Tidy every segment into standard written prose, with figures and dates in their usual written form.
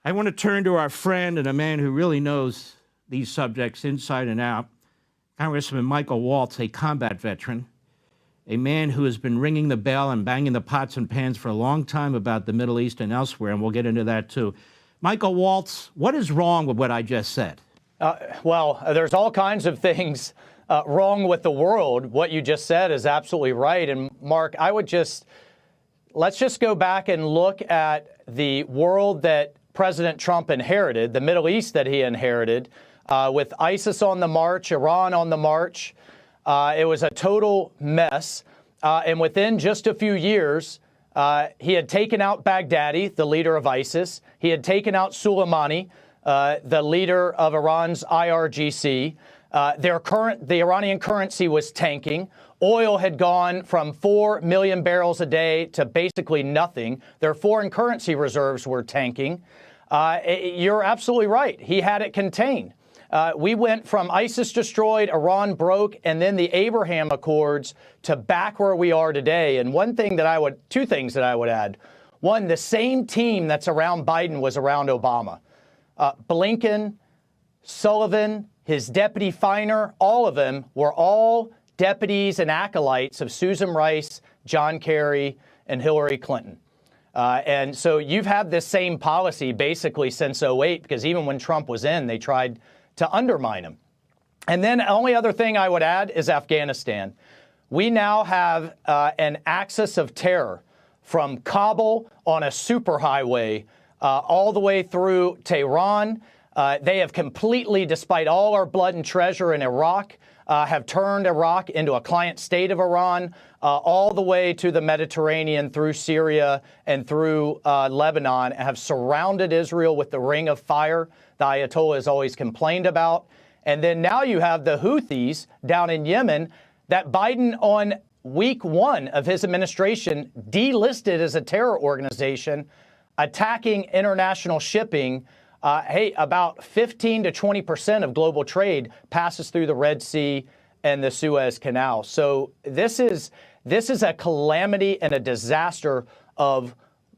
I want to turn to our friend and a man who really knows these subjects inside and out, Congressman Michael Waltz, a combat veteran, a man who has been ringing the bell and banging the pots and pans for a long time about the Middle East and elsewhere, and we'll get into that too. Michael Waltz, what is wrong with what I just said? Well, there's all kinds of things wrong with the world. What you just said is absolutely right. And Mark, let's just go back and look at the world that President Trump inherited, the Middle East that he inherited, with ISIS on the march, Iran on the march. It was a total mess. And within just a few years, he had taken out Baghdadi, the leader of ISIS. He had taken out Soleimani, the leader of Iran's IRGC. The Iranian currency was tanking. Oil had gone from 4 million barrels a day to basically nothing. Their foreign currency reserves were tanking. You're absolutely right. He had it contained. We went from ISIS destroyed, Iran broke, and then the Abraham Accords to back where we are today. And two things that I would add. One, the same team that's around Biden was around Obama. Blinken, Sullivan, his deputy Feiner, all of them were all deputies and acolytes of Susan Rice, John Kerry, and Hillary Clinton. And so you've had this same policy basically since '08, because even when Trump was in, they tried to undermine him. And then the only other thing I would add is Afghanistan. We now have an axis of terror from Kabul on a superhighway all the way through Tehran. They have completely, despite all our blood and treasure in Iraq, have turned Iraq into a client state of Iran, all the way to the Mediterranean, through Syria and through Lebanon, and have surrounded Israel with the ring of fire the Ayatollah has always complained about. And then now you have the Houthis down in Yemen that Biden on week one of his administration delisted as a terror organization, attacking international shipping. About 15 to 20% of global trade passes through the Red Sea and the Suez Canal. So this is a calamity and a disaster of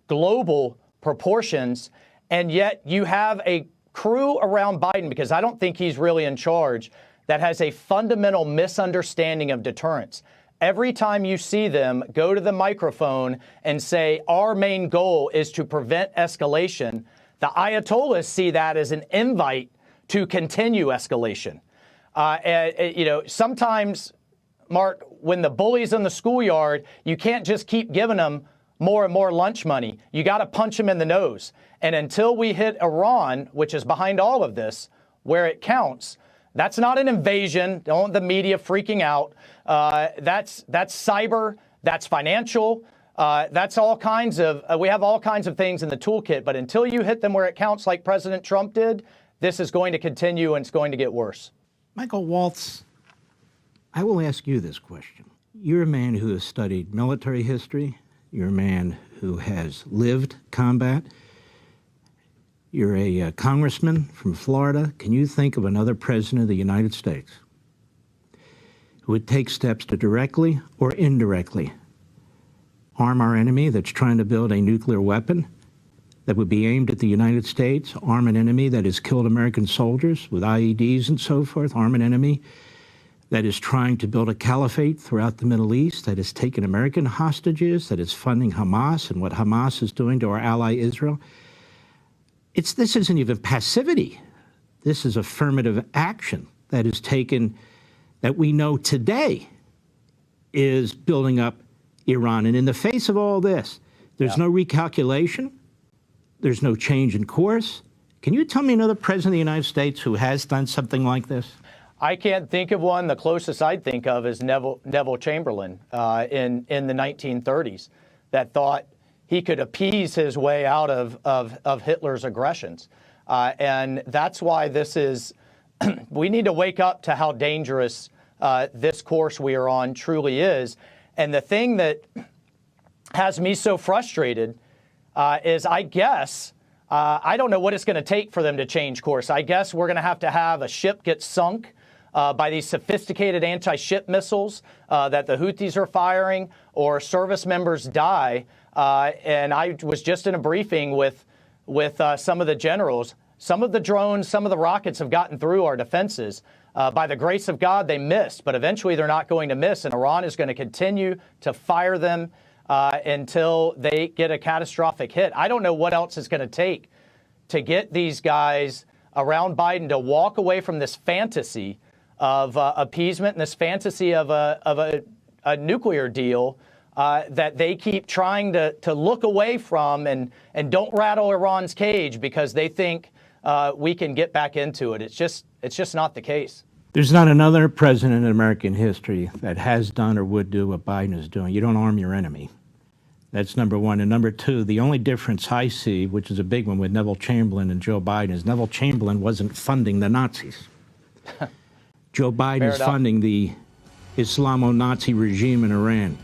global proportions. And yet you have a crew around Biden, because I don't think he's really in charge, that has a fundamental misunderstanding of deterrence. Every time you see them go to the microphone and say, our main goal is to prevent escalation, the Ayatollahs see that as an invite to continue escalation. Sometimes, Mark, when the bully's in the schoolyard, you can't just keep giving them more and more lunch money. You got to punch them in the nose. And until we hit Iran, which is behind all of this, where it counts, that's not an invasion. Don't want the media freaking out. That's cyber. That's financial. That's all kinds of, we have all kinds of things in the toolkit, but until you hit them where it counts, like President Trump did, this is going to continue and it's going to get worse. Michael Waltz, I will ask you this question. You're a man who has studied military history. You're a man who has lived combat. You're a congressman from Florida. Can you think of another president of the United States who would take steps to directly or indirectly arm our enemy that's trying to build a nuclear weapon that would be aimed at the United States, arm an enemy that has killed American soldiers with IEDs and so forth, arm an enemy that is trying to build a caliphate throughout the Middle East, that has taken American hostages, that is funding Hamas and what Hamas is doing to our ally Israel? This isn't even passivity. This is affirmative action that is taken, that we know today is building up Iran. And in the face of all this, there's no recalculation. There's no change in course. Can you tell me another president of the United States who has done something like this? I can't think of one. The closest I'd think of is Neville Chamberlain in the 1930s, that thought he could appease his way out of Hitler's aggressions. And that's why this is, we need to wake up to how dangerous this course we are on truly is. And the thing that has me so frustrated is, I guess, I don't know what it's going to take for them to change course. I guess we're going to have a ship get sunk by these sophisticated anti-ship missiles that the Houthis are firing, or service members die. And I was just in a briefing with with some of the generals. Some of the drones, some of the rockets have gotten through our defenses. By the grace of God, they missed, but eventually they're not going to miss, and Iran is going to continue to fire them until they get a catastrophic hit. I don't know what else it's going to take to get these guys around Biden to walk away from this fantasy of appeasement and this fantasy of a nuclear deal that they keep trying to look away from, and don't rattle Iran's cage because they think we can get back into it. It's just not the case. There's not another president in American history that has done or would do what Biden is doing. You don't arm your enemy. That's number one. And number two, the only difference I see, which is a big one with Neville Chamberlain and Joe Biden, is Neville Chamberlain wasn't funding the Nazis. Joe Biden is funding the Islamo-Nazi regime in Iran.